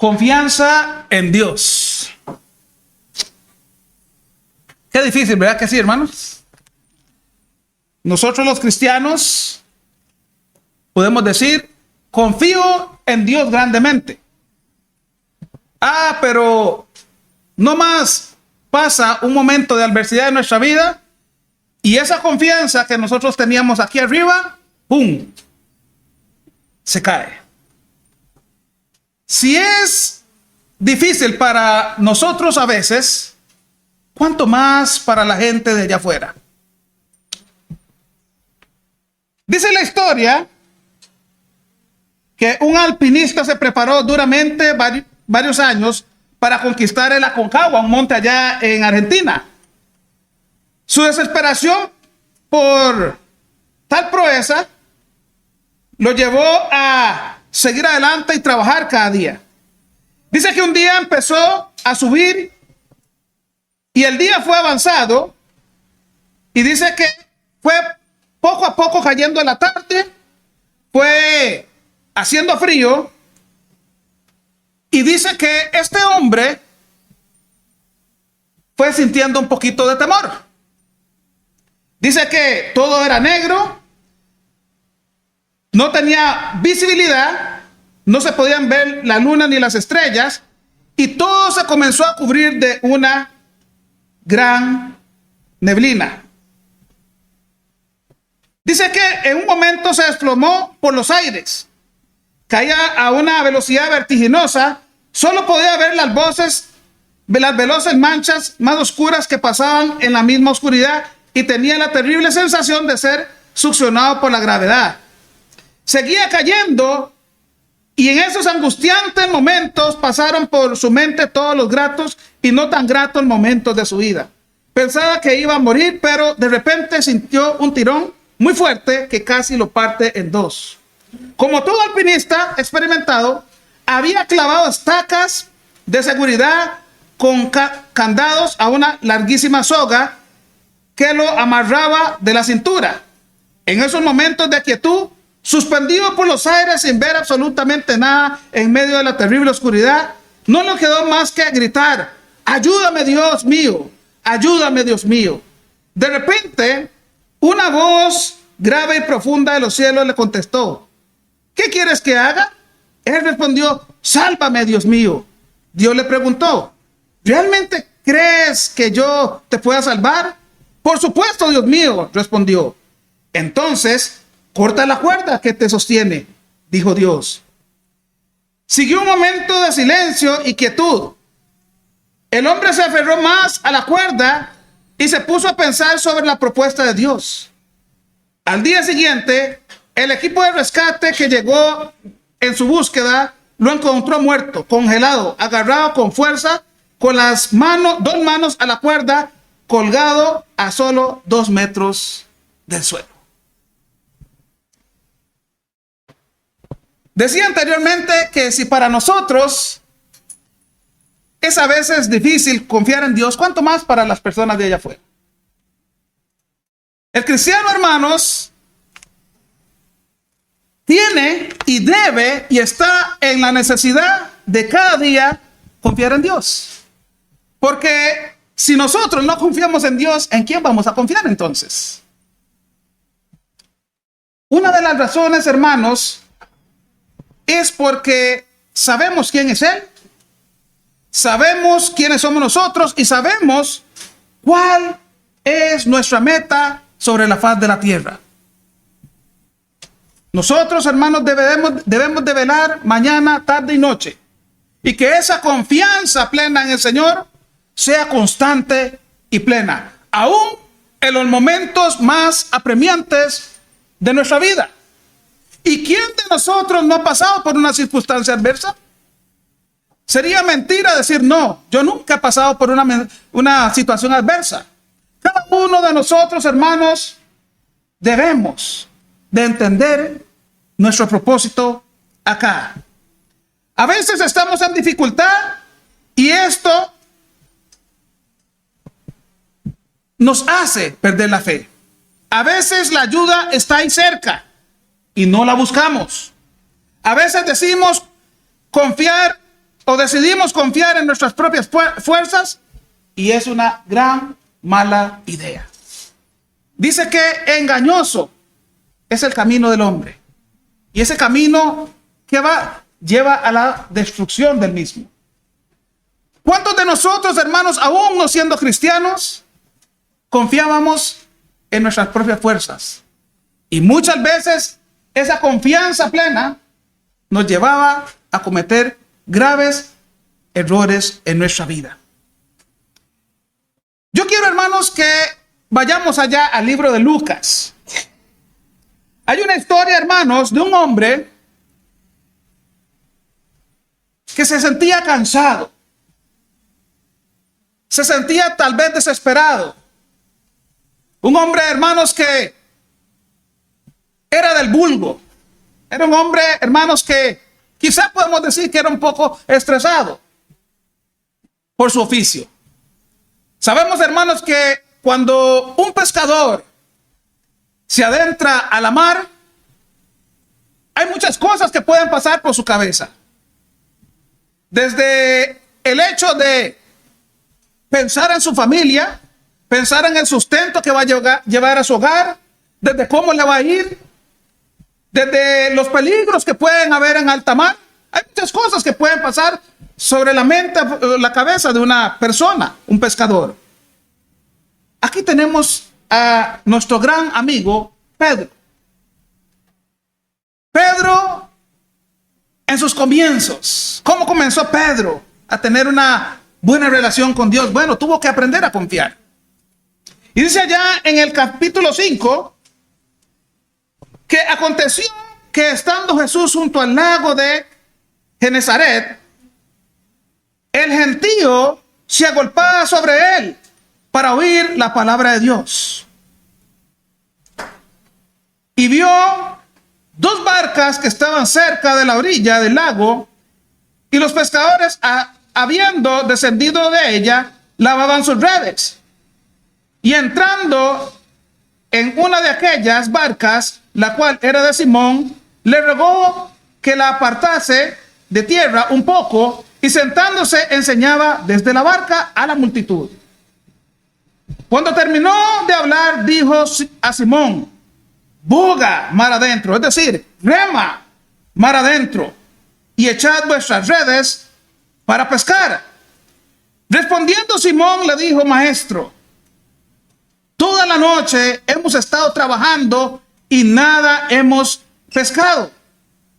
Confianza en Dios. Qué difícil, ¿verdad que sí, hermanos? Nosotros los cristianos podemos decir, confío en Dios grandemente. Pero no más pasa un momento de adversidad en nuestra vida y esa confianza que nosotros teníamos aquí arriba, ¡pum!, se cae. Si es difícil para nosotros a veces, ¿cuánto más para la gente de allá afuera? Dice la historia que un alpinista se preparó duramente varios años para conquistar el Aconcagua, un monte allá en Argentina. Su desesperación por tal proeza lo llevó a seguir adelante y trabajar cada día. Dice que un día empezó a subir y el día fue avanzado y dice que fue poco a poco cayendo en la tarde, fue haciendo frío y dice que este hombre fue sintiendo un poquito de temor. Dice que todo era negro, no tenía visibilidad, no se podían ver la luna ni las estrellas y todo se comenzó a cubrir de una gran neblina. Dice que en un momento se desplomó por los aires, caía a una velocidad vertiginosa, solo podía ver las veloces manchas más oscuras que pasaban en la misma oscuridad y tenía la terrible sensación de ser succionado por la gravedad. Seguía cayendo y en esos angustiantes momentos pasaron por su mente todos los gratos y no tan gratos momentos de su vida. Pensaba que iba a morir, pero de repente sintió un tirón muy fuerte que casi lo parte en dos. Como todo alpinista experimentado, había clavado estacas de seguridad con candados a una larguísima soga que lo amarraba de la cintura. En esos momentos de quietud, suspendido por los aires sin ver absolutamente nada en medio de la terrible oscuridad, no le quedó más que gritar: ayúdame, Dios mío, ayúdame, Dios mío. De repente, una voz grave y profunda de los cielos le contestó: ¿qué quieres que haga? Él respondió: sálvame, Dios mío. Dios le preguntó: ¿realmente crees que yo te pueda salvar? Por supuesto, Dios mío, respondió. Entonces, corta la cuerda que te sostiene, dijo Dios. Siguió un momento de silencio y quietud. El hombre se aferró más a la cuerda y se puso a pensar sobre la propuesta de Dios. Al día siguiente, el equipo de rescate que llegó en su búsqueda lo encontró muerto, congelado, agarrado con fuerza, con las dos manos a la cuerda, colgado a solo 2 metros del suelo. Decía anteriormente que si para nosotros es a veces difícil confiar en Dios, ¿cuánto más para las personas de allá afuera? El cristiano, hermanos, tiene y debe y está en la necesidad de cada día confiar en Dios. Porque si nosotros no confiamos en Dios, ¿en quién vamos a confiar entonces? Una de las razones, hermanos, es porque sabemos quién es Él, sabemos quiénes somos nosotros y sabemos cuál es nuestra meta sobre la faz de la tierra. Nosotros, hermanos, debemos de velar mañana, tarde y noche, y que esa confianza plena en el Señor sea constante y plena, aún en los momentos más apremiantes de nuestra vida. ¿Y quién de nosotros no ha pasado por una circunstancia adversa? Sería mentira decir no, yo nunca he pasado por una situación adversa. Cada uno de nosotros, hermanos, debemos de entender nuestro propósito acá. A veces estamos en dificultad y esto nos hace perder la fe. A veces la ayuda está ahí cerca y no la buscamos. A veces decimos confiar o decidimos confiar en nuestras propias fuerzas y es una gran mala idea. Dice que engañoso es el camino del hombre y ese camino que lleva a la destrucción del mismo. ¿Cuántos de nosotros, hermanos, aún no siendo cristianos, confiábamos en nuestras propias fuerzas? Y muchas veces esa confianza plena nos llevaba a cometer graves errores en nuestra vida. Yo quiero, hermanos, que vayamos allá al libro de Lucas. Hay una historia, hermanos, de un hombre que se sentía cansado. Se sentía tal vez desesperado. Un hombre, hermanos, que era del vulgo. Era un hombre, hermanos, que quizá podemos decir que era un poco estresado por su oficio. Sabemos, hermanos, que cuando un pescador se adentra a la mar, hay muchas cosas que pueden pasar por su cabeza. Desde el hecho de pensar en su familia, pensar en el sustento que va a llevar a su hogar, desde cómo le va a ir, desde los peligros que pueden haber en alta mar. Hay muchas cosas que pueden pasar sobre la mente, la cabeza de una persona, un pescador. Aquí tenemos a nuestro gran amigo Pedro. Pedro, en sus comienzos, ¿cómo comenzó Pedro a tener una buena relación con Dios? Bueno, tuvo que aprender a confiar. Y dice allá en el capítulo 5, que aconteció que estando Jesús junto al lago de Genezaret, el gentío se agolpaba sobre él para oír la palabra de Dios. Y vio dos barcas que estaban cerca de la orilla del lago, y los pescadores, habiendo descendido de ella, lavaban sus redes. Y entrando en una de aquellas barcas, la cual era de Simón, le rogó que la apartase de tierra un poco, y sentándose enseñaba desde la barca a la multitud. Cuando terminó de hablar, dijo a Simón: boga mar adentro, es decir, rema mar adentro, y echad vuestras redes para pescar. Respondiendo Simón le dijo: maestro, toda la noche hemos estado trabajando y nada hemos pescado,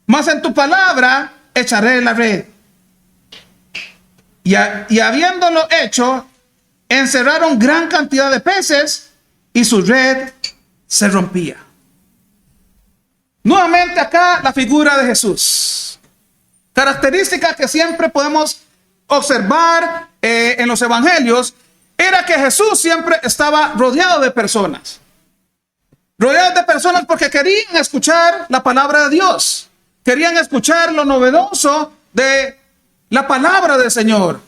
mas en tu palabra echaré la red. Y habiéndolo hecho, encerraron gran cantidad de peces y su red se rompía. Nuevamente acá la figura de Jesús. Característica que siempre podemos observar en los evangelios era que Jesús siempre estaba rodeado de personas. Rodeado de personas porque querían escuchar la palabra de Dios. Querían escuchar lo novedoso de la palabra del Señor.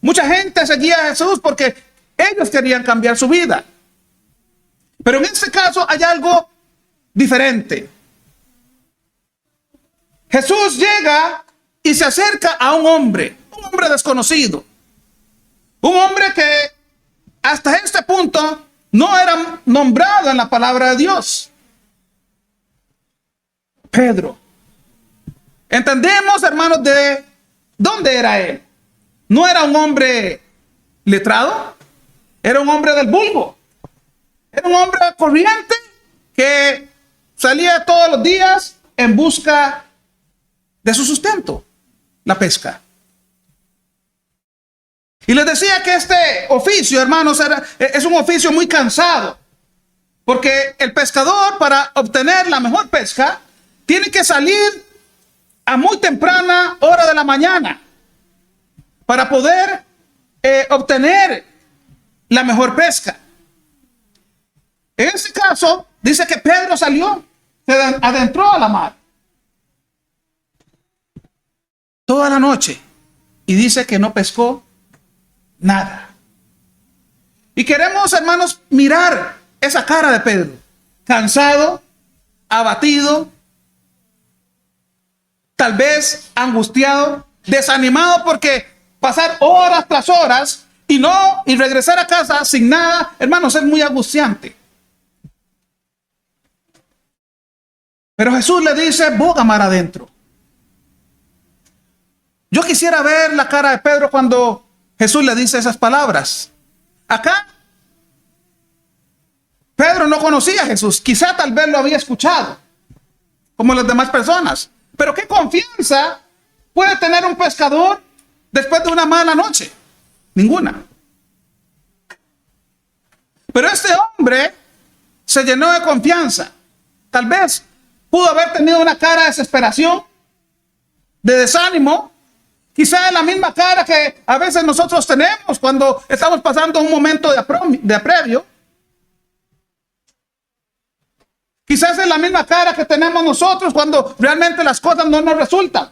Mucha gente seguía a Jesús porque ellos querían cambiar su vida. Pero en este caso hay algo diferente. Jesús llega y se acerca a un hombre desconocido. Un hombre que hasta este punto no era nombrado en la palabra de Dios. Pedro. Entendemos, hermanos, de dónde era él. No era un hombre letrado, era un hombre del vulgo. Era un hombre corriente que salía todos los días en busca de su sustento, la pesca. Y les decía que este oficio, hermanos, es un oficio muy cansado, porque el pescador, para obtener la mejor pesca, tiene que salir a muy temprana hora de la mañana para poder obtener la mejor pesca. En este caso, dice que Pedro salió, se adentró a la mar toda la noche y dice que no pescó nada. Y queremos, hermanos, mirar esa cara de Pedro, cansado, abatido, tal vez angustiado. desanimado porque pasar horas tras horas y regresar a casa sin nada, hermanos, es muy angustiante. Pero Jesús le dice, boga mar adentro. Yo quisiera ver la cara de Pedro cuando Jesús le dice esas palabras. Acá, Pedro no conocía a Jesús. Quizá tal vez lo había escuchado, como las demás personas. Pero ¿qué confianza puede tener un pescador después de una mala noche? Ninguna. Pero este hombre se llenó de confianza. Tal vez pudo haber tenido una cara de desesperación, de desánimo. Quizá es la misma cara que a veces nosotros tenemos cuando estamos pasando un momento de apremio. Quizás es la misma cara que tenemos nosotros cuando realmente las cosas no nos resultan.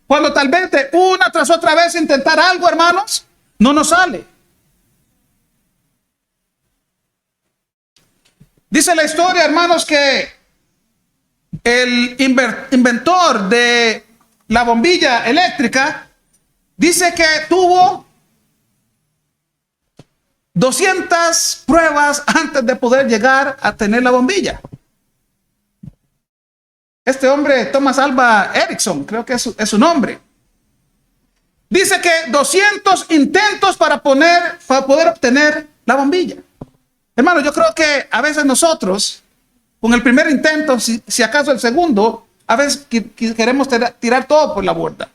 Cuando tal vez de una tras otra vez intentar algo, hermanos, no nos sale. Dice la historia, hermanos, que el inventor de la bombilla eléctrica dice que tuvo 200 pruebas antes de poder llegar a tener la bombilla. Este hombre, Thomas Alva Edison, creo que es su nombre. Dice que 200 intentos para poder obtener la bombilla. Hermano, yo creo que a veces nosotros, con el primer intento, si acaso el segundo, a veces queremos tirar todo por la borda.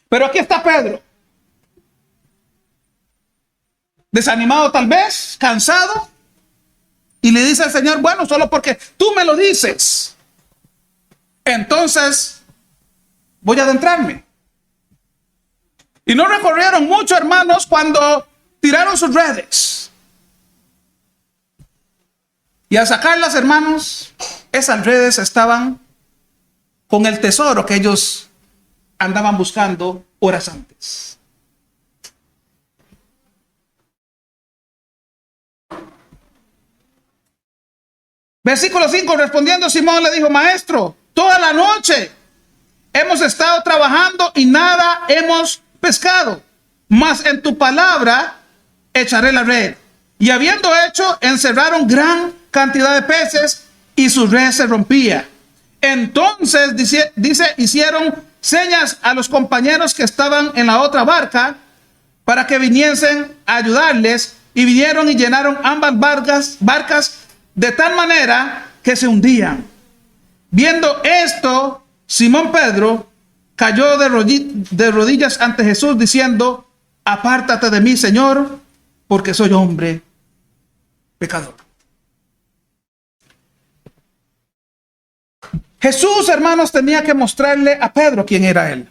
Pero aquí está Pedro. Desanimado tal vez, cansado. Y le dice al Señor, bueno, solo porque tú me lo dices, entonces voy a adentrarme. Y no recorrieron mucho, hermanos, cuando tiraron sus redes. Y al sacarlas, hermanos, esas redes estaban con el tesoro que ellos andaban buscando horas antes. Versículo 5, respondiendo Simón le dijo, maestro, toda la noche hemos estado trabajando y nada hemos pescado, mas en tu palabra echaré la red. Y habiendo hecho, encerraron gran cantidad de peces y su red se rompía. Entonces, dice, hicieron señas a los compañeros que estaban en la otra barca para que viniesen a ayudarles, y vinieron y llenaron ambas barcas de tal manera que se hundían. Viendo esto, Simón Pedro cayó de rodillas ante Jesús diciendo, apártate de mí, Señor, porque soy hombre pecador. Jesús, hermanos, tenía que mostrarle a Pedro quién era él.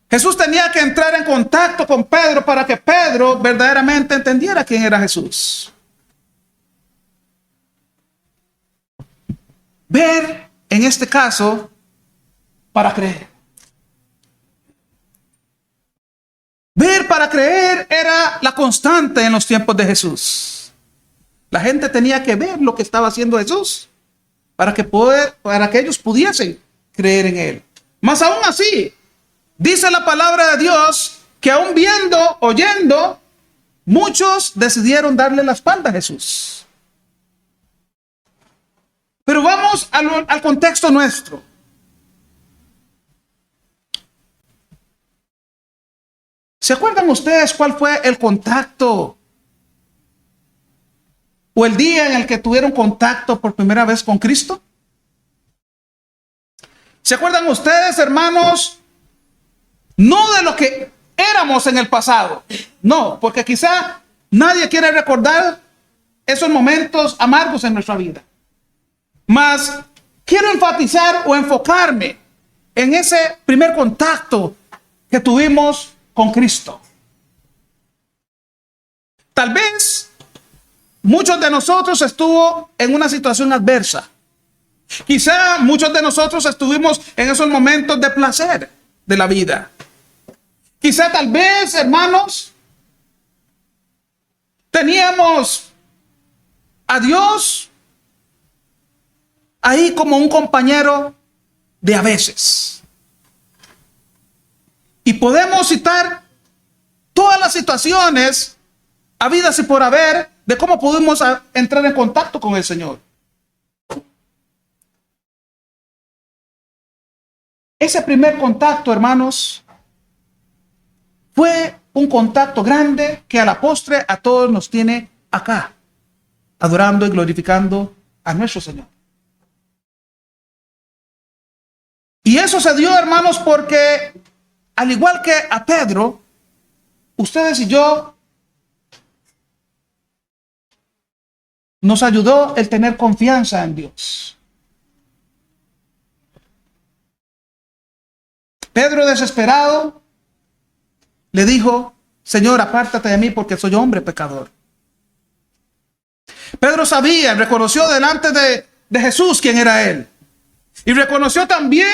Jesús tenía que entrar en contacto con Pedro para que Pedro verdaderamente entendiera quién era Jesús. Ver, en este caso, para creer. Ver para creer era la constante en los tiempos de Jesús. La gente tenía que ver lo que estaba haciendo Jesús para que ellos pudiesen creer en él. Mas aún así, dice la palabra de Dios que aún viendo, oyendo, muchos decidieron darle la espalda a Jesús. Pero vamos al contexto nuestro. ¿Se acuerdan ustedes cuál fue el contacto o el día en el que tuvieron contacto por primera vez con Cristo? ¿Se acuerdan ustedes, hermanos? No de lo que éramos en el pasado. No, porque quizá nadie quiere recordar esos momentos amargos en nuestra vida. Mas quiero enfatizar o enfocarme en ese primer contacto que tuvimos con Cristo. Tal vez muchos de nosotros estuvo en una situación adversa. Quizá muchos de nosotros estuvimos en esos momentos de placer de la vida. Quizá tal vez, hermanos, teníamos a Dios ahí como un compañero de a veces. Y podemos citar todas las situaciones habidas y por haber de cómo pudimos entrar en contacto con el Señor. Ese primer contacto, hermanos, fue un contacto grande que a la postre a todos nos tiene acá, adorando y glorificando a nuestro Señor. Y eso se dio, hermanos, porque al igual que a Pedro, ustedes y yo, nos ayudó el tener confianza en Dios. Pedro, desesperado, le dijo: Señor, apártate de mí porque soy hombre pecador. Pedro sabía, reconoció delante de Jesús quién era él. Y reconoció también,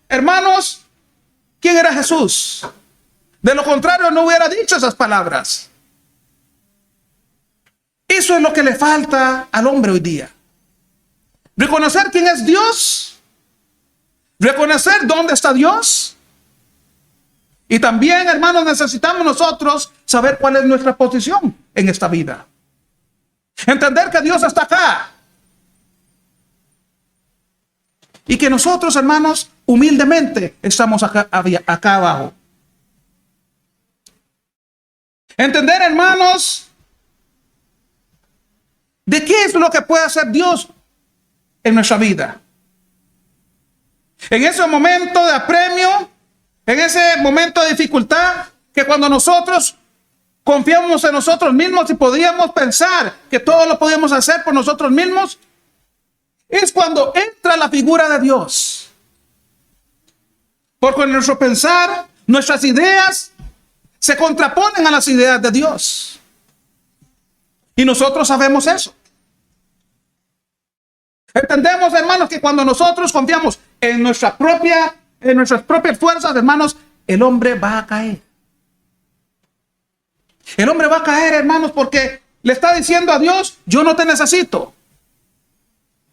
hermanos, quién era Jesús. De lo contrario, no hubiera dicho esas palabras. Eso es lo que le falta al hombre hoy día. Reconocer quién es Dios. Reconocer dónde está Dios. Y también, hermanos, necesitamos nosotros saber cuál es nuestra posición en esta vida. Entender que Dios está acá. Y que nosotros, hermanos, humildemente estamos acá abajo. Entender, hermanos, de qué es lo que puede hacer Dios en nuestra vida. En ese momento de apremio, en ese momento de dificultad, que cuando nosotros confiamos en nosotros mismos y podíamos pensar que todo lo podíamos hacer por nosotros mismos, es cuando entra la figura de Dios. Porque en nuestro pensar, nuestras ideas se contraponen a las ideas de Dios. Y nosotros sabemos eso. Entendemos, hermanos, que cuando nosotros confiamos en nuestras propias fuerzas, hermanos, el hombre va a caer. El hombre va a caer, hermanos, porque le está diciendo a Dios: yo no te necesito.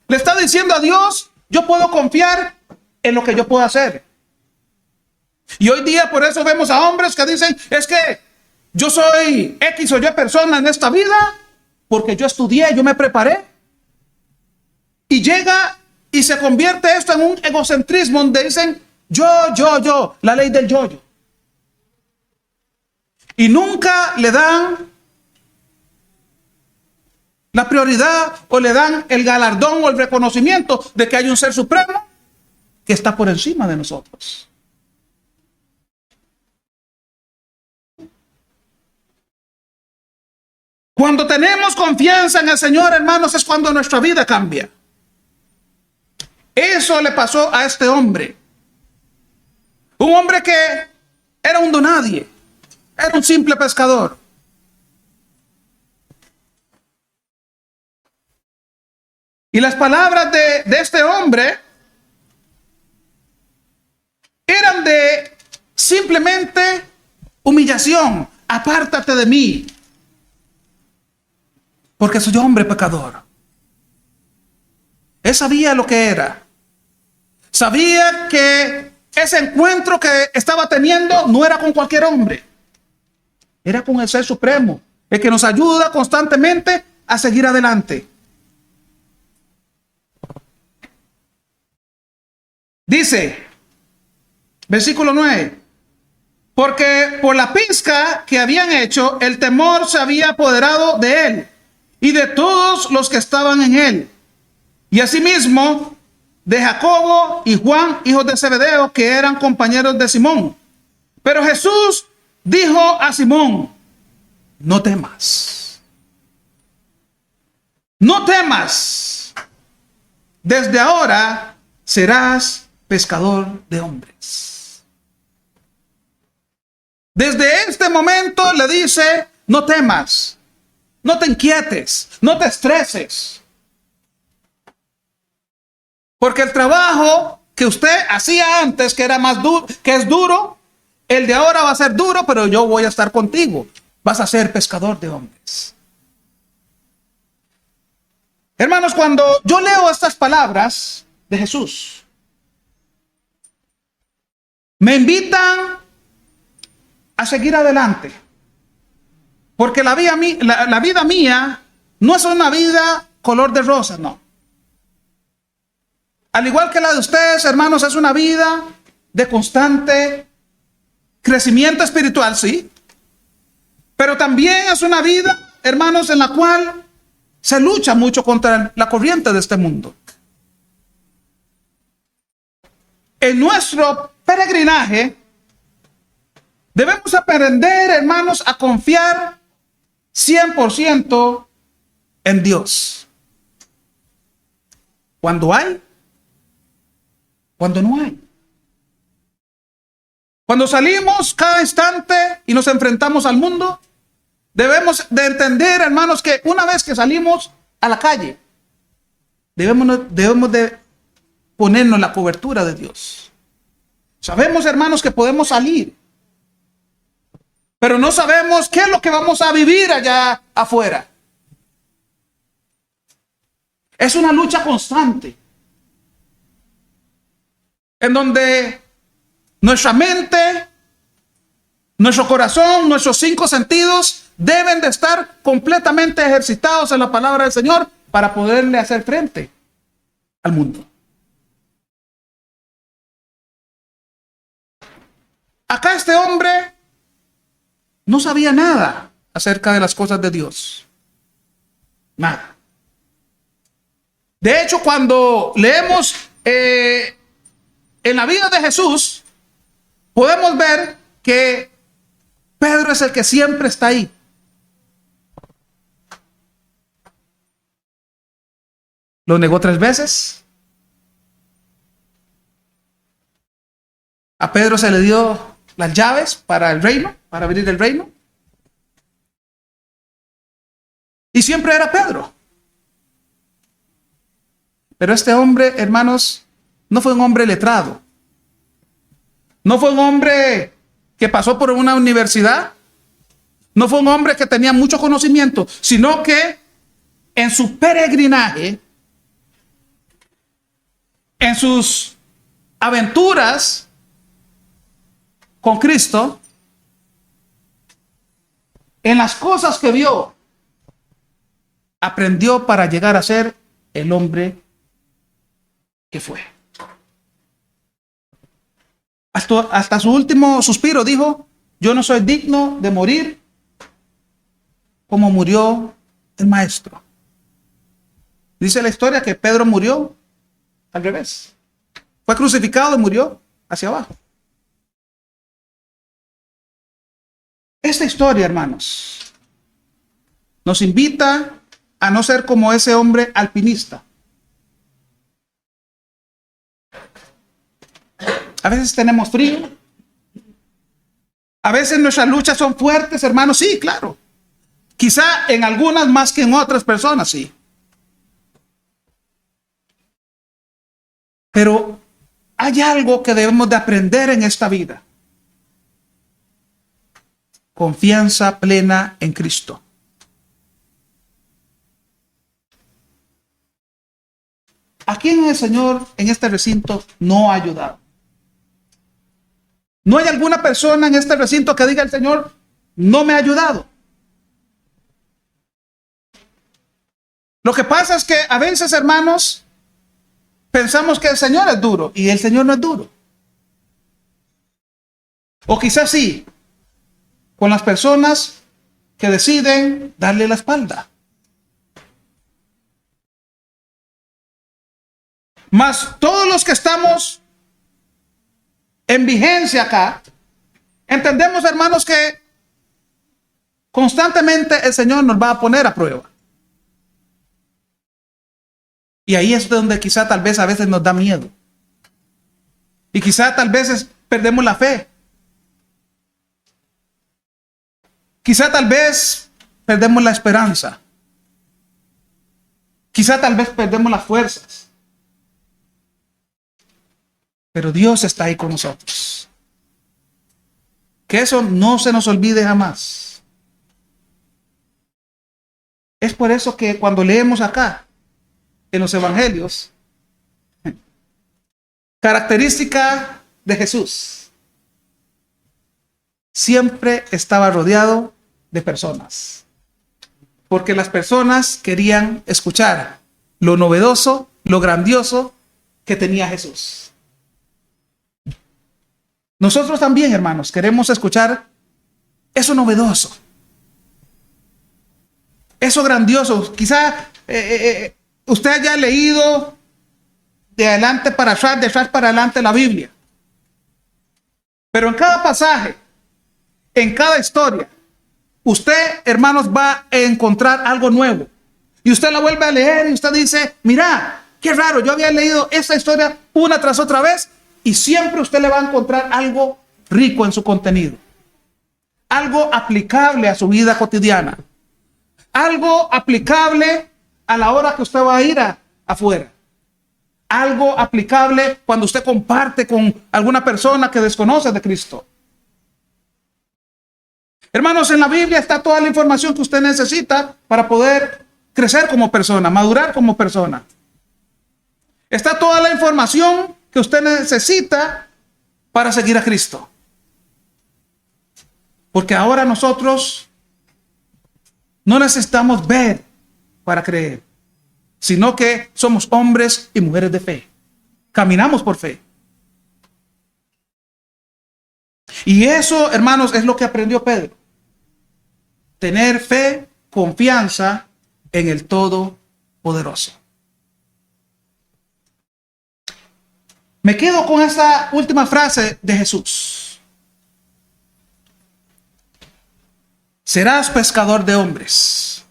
Le está diciendo a Dios: yo puedo confiar en lo que yo puedo hacer. Y hoy día por eso vemos a hombres que dicen: es que yo soy X o Y persona en esta vida, porque yo estudié, yo me preparé. Y llega y se convierte esto en un egocentrismo donde dicen: yo, la ley del yo. Y nunca le dan la prioridad o le dan el galardón o el reconocimiento de que hay un ser supremo que está por encima de nosotros. Cuando tenemos confianza en el Señor, hermanos, es cuando nuestra vida cambia. Eso le pasó a este hombre. Un hombre que era un donadie, era un simple pescador. Y las palabras de este hombre eran de simplemente humillación. Apártate de mí, porque soy hombre pecador. Él sabía lo que era. Sabía que ese encuentro que estaba teniendo no era con cualquier hombre. Era con el Ser Supremo, el que nos ayuda constantemente a seguir adelante. Dice, versículo 9, porque por la pizca que habían hecho, el temor se había apoderado de él y de todos los que estaban en él. Y asimismo de Jacobo y Juan, hijos de Zebedeo, que eran compañeros de Simón. Pero Jesús dijo a Simón: no temas. No temas. Desde ahora serás pescador de hombres. Desde este momento le dice: no temas. No te inquietes. No te estreses. Porque el trabajo que usted hacía antes, que era más duro, que es duro, el de ahora va a ser duro, pero yo voy a estar contigo. Vas a ser pescador de hombres. Hermanos, cuando yo leo estas palabras de Jesús, me invitan a seguir adelante. Porque la vida mía no es una vida color de rosa, no. Al igual que la de ustedes, hermanos, es una vida de constante crecimiento espiritual, sí. Pero también es una vida, hermanos, en la cual se lucha mucho contra la corriente de este mundo. En nuestro peregrinaje debemos aprender, hermanos, a confiar 100% en Dios. Cuando hay, cuando no hay. Cuando salimos cada instante y nos enfrentamos al mundo, debemos de entender, hermanos, que una vez que salimos a la calle, debemos de ponernos la cobertura de Dios. Sabemos, hermanos, que podemos salir, pero no sabemos qué es lo que vamos a vivir allá afuera. Es una lucha constante, en donde nuestra mente, nuestro corazón, nuestros 5 sentidos deben de estar completamente ejercitados en la palabra del Señor para poderle hacer frente al mundo. Acá este hombre no sabía nada acerca de las cosas de Dios. Nada. De hecho, cuando leemos en la vida de Jesús, podemos ver que Pedro es el que siempre está ahí. Lo negó 3 veces. A Pedro se le dio las llaves para el reino, para abrir el reino. Y siempre era Pedro. Pero este hombre, hermanos, no fue un hombre letrado. No fue un hombre que pasó por una universidad. No fue un hombre que tenía mucho conocimiento, sino que en su peregrinaje, en sus aventuras con Cristo, en las cosas que vio, aprendió para llegar a ser el hombre que fue. Hasta su último suspiro dijo: yo no soy digno de morir como murió el maestro. Dice la historia que Pedro murió al revés. Fue crucificado y murió hacia abajo. Esta historia, hermanos, nos invita a no ser como ese hombre alpinista. A veces tenemos frío. A veces nuestras luchas son fuertes, hermanos. Sí, claro. Quizá en algunas más que en otras personas, sí. Pero hay algo que debemos de aprender en esta vida. Confianza plena en Cristo. ¿A quién el Señor en este recinto no ha ayudado? No hay alguna persona en este recinto que diga: el Señor no me ha ayudado. Lo que pasa es que a veces, hermanos, pensamos que el Señor es duro y el Señor no es duro. O quizás sí, con las personas que deciden darle la espalda. Mas todos los que estamos en vigencia acá, entendemos, hermanos, que constantemente el Señor nos va a poner a prueba. Y ahí es donde quizá tal vez a veces nos da miedo. Y quizá tal vez perdemos la fe. Quizá tal vez perdemos la esperanza. Quizá tal vez perdemos las fuerzas. Pero Dios está ahí con nosotros. Que eso no se nos olvide jamás. Es por eso que cuando leemos acá, en los evangelios, característica de Jesús. siempre estaba rodeado de personas, porque las personas querían escuchar lo novedoso, lo grandioso que tenía Jesús. Nosotros también, hermanos, queremos escuchar eso novedoso, eso grandioso. Quizá usted haya leído de adelante para atrás, de atrás para adelante la Biblia, pero en cada pasaje, en cada historia, usted, hermanos, va a encontrar algo nuevo. Y usted la vuelve a leer y usted dice, mira, qué raro, yo había leído esta historia una tras otra vez, y siempre usted le va a encontrar algo rico en su contenido. Algo aplicable a su vida cotidiana. Algo aplicable a la hora que usted va a ir afuera. Algo aplicable cuando usted comparte con alguna persona que desconoce de Cristo. Hermanos, en la Biblia está toda la información que usted necesita para poder crecer como persona, madurar como persona. Está toda la información que usted necesita para seguir a Cristo. Porque ahora nosotros no necesitamos ver para creer, sino que somos hombres y mujeres de fe. Caminamos por fe. Y eso, hermanos, es lo que aprendió Pedro. Tener fe, confianza en el Todopoderoso. Me quedo con esta última frase de Jesús. Serás pescador de hombres.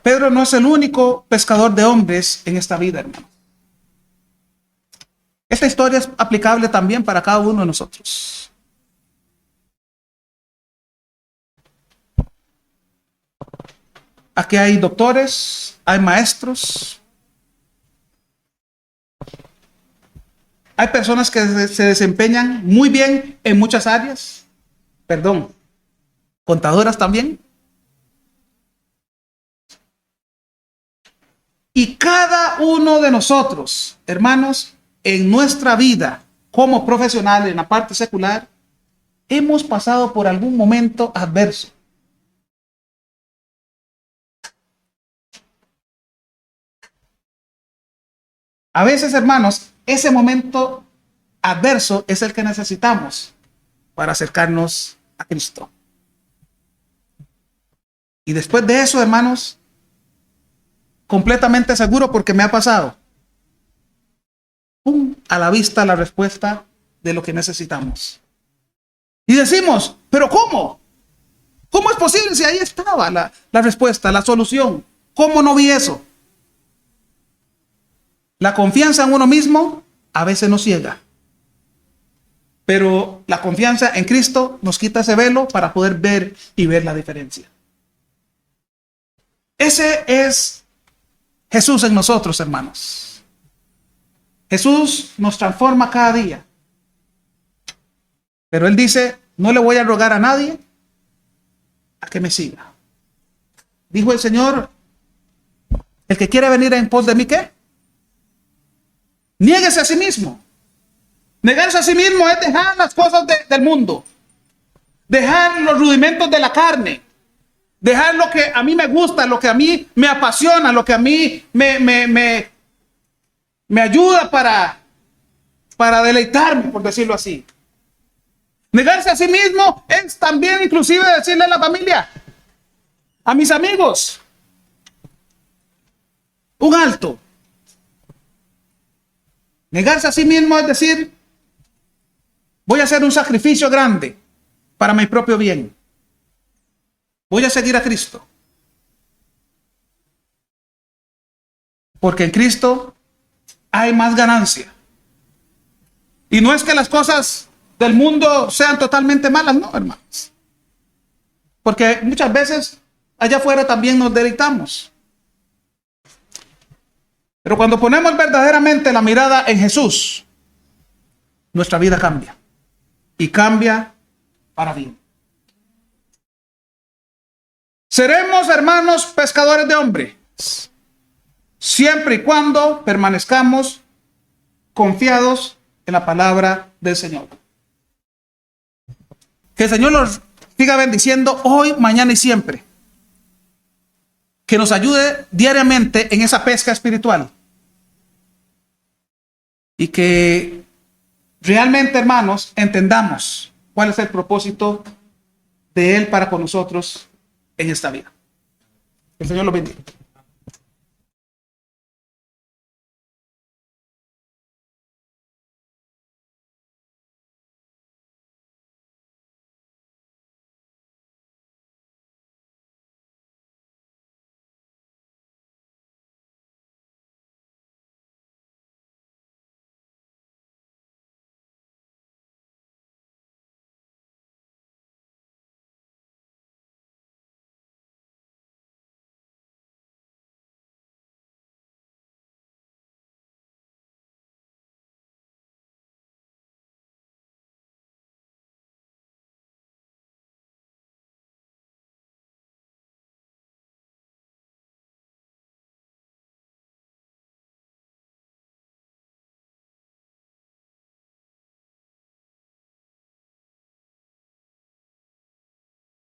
Pedro no es el único pescador de hombres en esta vida, hermano. Esta historia es aplicable también para cada uno de nosotros. Aquí hay doctores, hay maestros, hay personas que se desempeñan muy bien en muchas áreas. Perdón, contadoras también. Y cada uno de nosotros, hermanos, en nuestra vida como profesional en la parte secular, hemos pasado por algún momento adverso. A veces, hermanos, ese momento adverso es el que necesitamos para acercarnos a Cristo. Y después de eso, hermanos, completamente seguro, porque me ha pasado, ¡pum!, a la vista la respuesta de lo que necesitamos. Y decimos, ¿pero cómo? ¿Cómo es posible si ahí estaba la respuesta, la solución? ¿Cómo no vi eso? La confianza en uno mismo a veces nos ciega, pero la confianza en Cristo nos quita ese velo para poder ver y ver la diferencia. Ese es Jesús en nosotros, hermanos. Jesús nos transforma cada día, pero Él dice, no le voy a rogar a nadie a que me siga. Dijo el Señor, el que quiere venir en pos de mí, ¿qué? Niéguese a sí mismo. Negarse a sí mismo es dejar las cosas del mundo. Dejar los rudimentos de la carne. Dejar lo que a mí me gusta, lo que a mí me apasiona, lo que a mí me ayuda para deleitarme, por decirlo así. Negarse a sí mismo es también inclusive decirle a la familia, a mis amigos, un alto. Negarse a sí mismo es decir, voy a hacer un sacrificio grande para mi propio bien. Voy a seguir a Cristo. Porque en Cristo hay más ganancia. Y no es que las cosas del mundo sean totalmente malas, no, hermanos. Porque muchas veces allá afuera también nos deleitamos. Pero cuando ponemos verdaderamente la mirada en Jesús, nuestra vida cambia. Y cambia para bien. Seremos, hermanos, pescadores de hombres, siempre y cuando permanezcamos confiados en la palabra del Señor. Que el Señor nos siga bendiciendo hoy, mañana y siempre. Que nos ayude diariamente en esa pesca espiritual. Y que realmente, hermanos, entendamos cuál es el propósito de Él para con nosotros en esta vida. Que el Señor los bendiga.